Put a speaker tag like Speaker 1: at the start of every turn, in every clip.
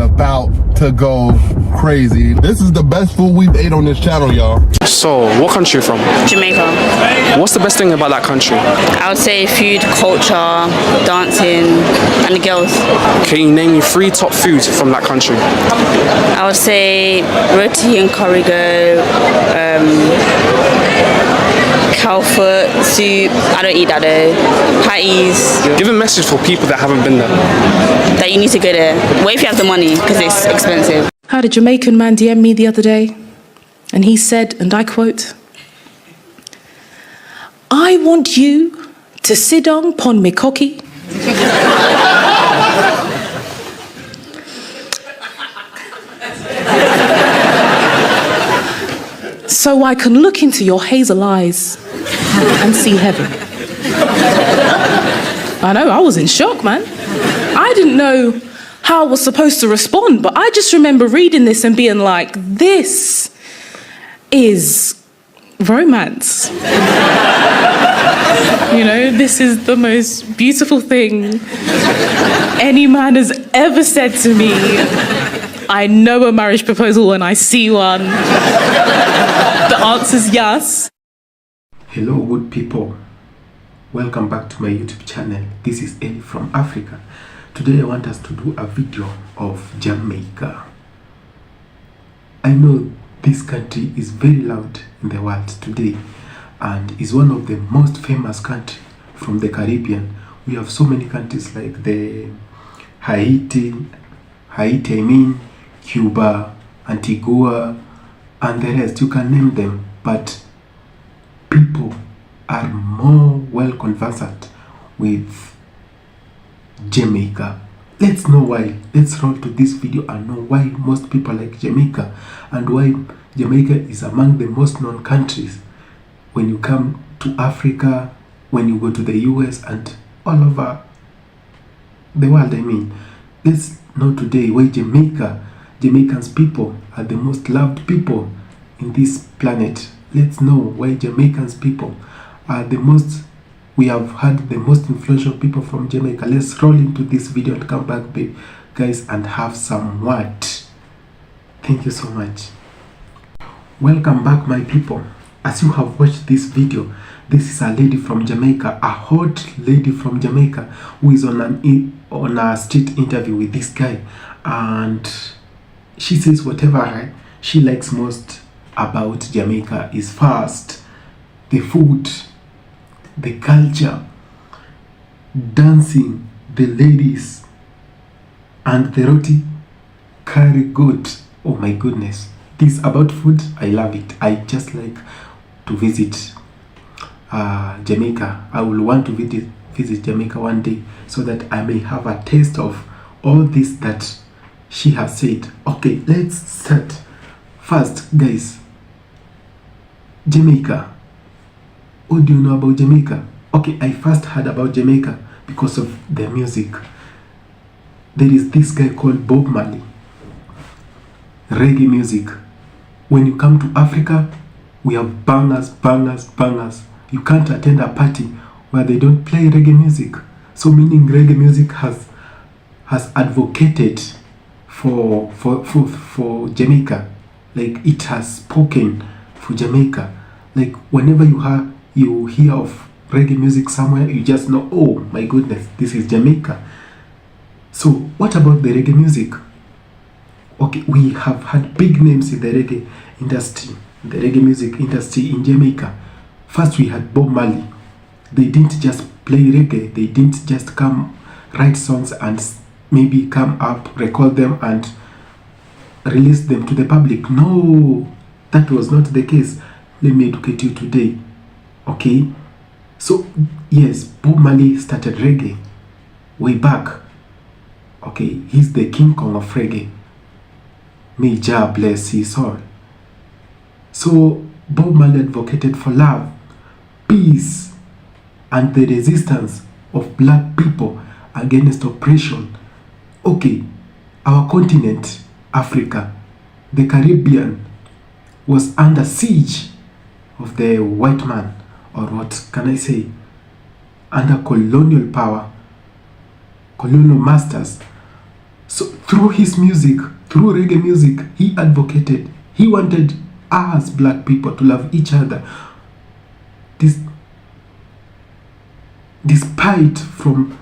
Speaker 1: about to go crazy. This is the best food we've ate on this channel, y'all.
Speaker 2: So, what country are you from?
Speaker 3: Jamaica.
Speaker 2: What's the best thing about that country?
Speaker 3: I would say food, culture, dancing, and the girls.
Speaker 2: Can you name me 3 top foods from that country?
Speaker 3: I would say roti and curry cow foot, soup. I don't eat that though. Patties.
Speaker 2: Give a message for people that haven't been there.
Speaker 3: That you need to go there. What if you have the money? Because it's expensive.
Speaker 4: I had a Jamaican man DM me the other day, and he said, and I quote, "I want you to sit down pon me cocky so I can look into your hazel eyes and see heaven." I know, I was in shock, man. I didn't know how I was supposed to respond, but I just remember reading this and being like, this is romance. You know, this is the most beautiful thing any man has ever said to me. I know a marriage proposal when I see one. The answer's yes.
Speaker 5: Hello good people, welcome back to my YouTube channel. This is Eli from Africa. Today I want us to do a video of Jamaica. I know this country is very loud in the world today and is one of the most famous countries from the Caribbean. We have so many countries like the Haiti, Cuba, Antigua, and the rest. You can name them, but people are more well conversant with Jamaica. Let's know why. Let's roll to this video and know why most people like Jamaica and why Jamaica is among the most known countries when you come to Africa, when you go to the US and all over the world. I mean, let's know today why Jamaicans people are the most loved people in this planet. Let's know why Jamaicans people are the most, we have had the most influential people from Jamaica. Let's roll into this video and come back, guys, and have some word. Thank you so much. Welcome back, my people. As you have watched this video, this is a lady from Jamaica, a hot lady from Jamaica who is on a street interview with this guy, and she says whatever she likes most about Jamaica is first the food, the culture, dancing, the ladies, and the roti curry goat. Oh my goodness, this about food, I love it. I just like to visit Jamaica. I will want to visit Jamaica one day so that I may have a taste of all this that she has said. Okay, let's start. First, guys, Jamaica. What do you know about Jamaica? Okay, I first heard about Jamaica because of their music. There is this guy called Bob Marley. Reggae music. When you come to Africa, we have bangers. You can't attend a party where they don't play reggae music. So meaning reggae music has advocated for Jamaica. Like it has spoken for Jamaica. Like whenever you hear of reggae music somewhere, you just know, oh my goodness, this is Jamaica. So what about the reggae music? Okay, we have had big names in the reggae industry, the reggae music industry in Jamaica. First we had Bob Marley. They didn't just play reggae, they didn't just come write songs and maybe come up, record them and release them to the public. No, that was not the case. Let me educate you today. Okay, so yes, Bob Marley started reggae way back. Okay, he's the King Kong of reggae. May Jah bless his soul. So Bob Marley advocated for love, peace, and the resistance of black people against oppression. Okay, our continent, Africa, the Caribbean, was under siege of the white man, or what can I say, under colonial power, colonial masters. So through his music, through reggae music, he advocated, he wanted us black people to love each other. Despite from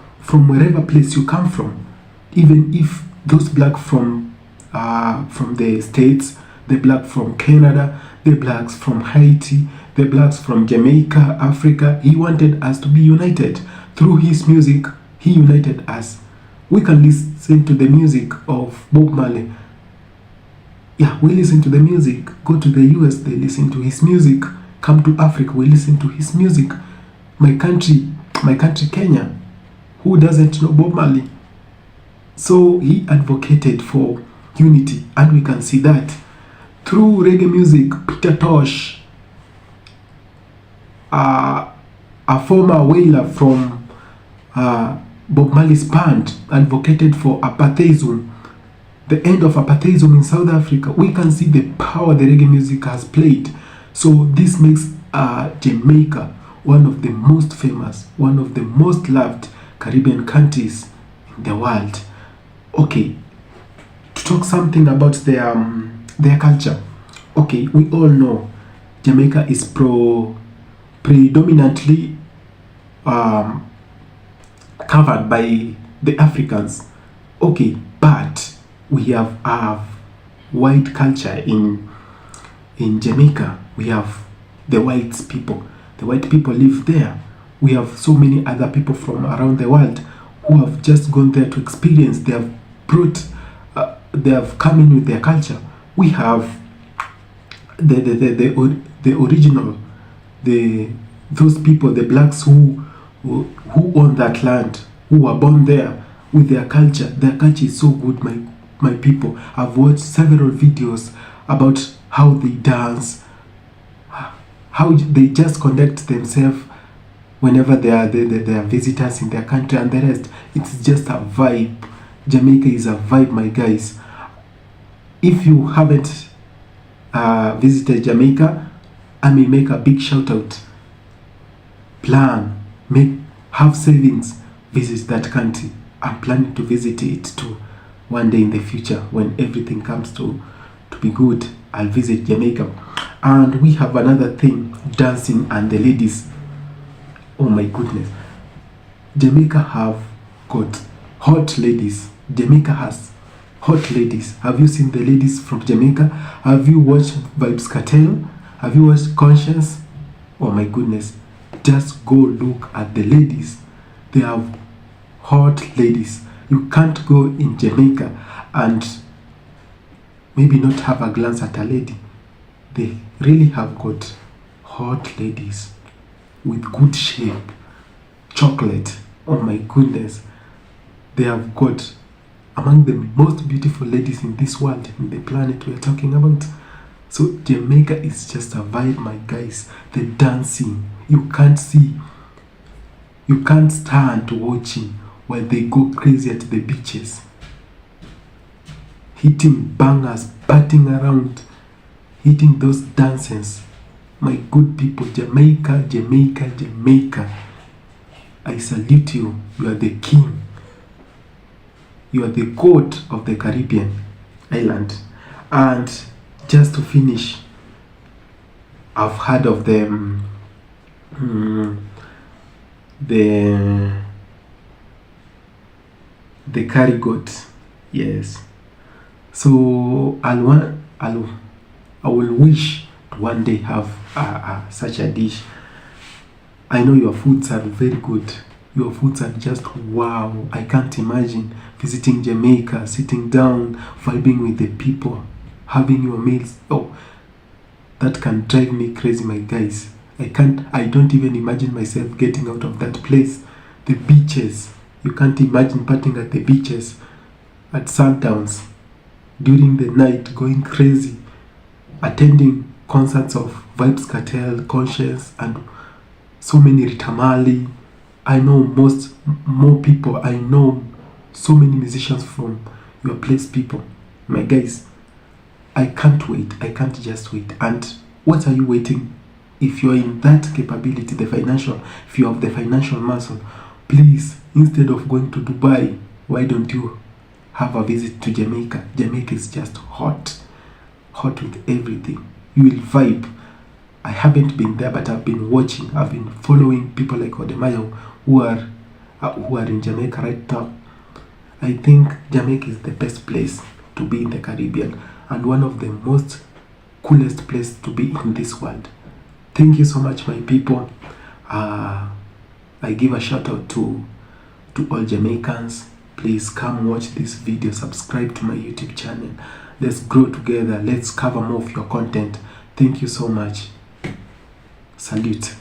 Speaker 5: wherever place you come from, even if those black from the States, the black from Canada, the blacks from Haiti, the blacks from Jamaica, Africa, he wanted us to be united. Through his music, he united us. We can listen to the music of Bob Marley. Yeah, we listen to the music. Go to the US, they listen to his music. Come to Africa, we listen to his music. My country, Kenya, who doesn't know Bob Marley? So he advocated for unity, and we can see that through reggae music. Peter Tosh, a former whaler from Bob Marley's band, advocated for apartheidism, the end of apartheidism in South Africa. We can see the power the reggae music has played. So this makes Jamaica one of the most famous, one of the most loved Caribbean countries in the world. Okay, to talk something about their culture. Okay, we all know Jamaica is predominantly covered by the Africans. Okay, but we have white culture in Jamaica. We have the white people. The white people live there. We have so many other people from around the world who have just gone there to experience. They have they have come in with their culture. We have the original, those people, the blacks who own that land, who were born there with their culture. Their culture is so good, my people. I've watched several videos about how they dance, how they just conduct themselves whenever they are visitors in their country, and the rest. It's just a vibe. Jamaica is a vibe, my guys. If you haven't visited Jamaica, I may make a big shout out. Have savings, visit that country. I'm planning to visit it too one day in the future. When everything comes to be good, I'll visit Jamaica. And we have another thing, dancing and the ladies. Oh my goodness, Jamaica have got hot ladies. Jamaica has hot ladies. Have you seen the ladies from Jamaica? Have you watched Vibes Cartel? Have you watched Conscience? Oh my goodness, just go look at the ladies. They have hot ladies. You can't go in Jamaica and maybe not have a glance at a lady. They really have got hot ladies with good shape, chocolate. Oh my goodness, they have got among the most beautiful ladies in this world, in the planet we are talking about. So Jamaica is just a vibe, my guys. The dancing, you can't stand watching while they go crazy at the beaches, hitting bangers, batting around, hitting those dances. My good people, Jamaica, Jamaica, Jamaica, I salute you. You are the king. You are the god of the Caribbean island. And just to finish, I've heard of the curry goat. Yes. So I will wish to one day have such a dish. I know your foods are very good. Your foods are just wow. I can't imagine visiting Jamaica, sitting down, vibing with the people, having your meals. Oh, that can drive me crazy, my guys. I don't even imagine myself getting out of that place. The beaches. You can't imagine partying at the beaches at sundowns, during the night, going crazy, attending concerts of Vibes Cartel, Conscience, and so many Ritamali. I know more people. I know so many musicians from your place, people. My guys, I can't wait. I can't just wait. And what are you waiting? If you're in that capability, if you have the financial muscle, please, instead of going to Dubai, why don't you have a visit to Jamaica. Jamaica is just hot with everything. You will vibe. I haven't been there, but I've been watching. I've been following people like Odemayo who are in Jamaica right now. I think Jamaica is the best place to be in the Caribbean and one of the most coolest place to be in this world. Thank you so much, my people. I give a shout out to all Jamaicans. Please come watch this video, subscribe to my YouTube channel. Let's grow together. Let's cover more of your content. Thank you so much. Salute.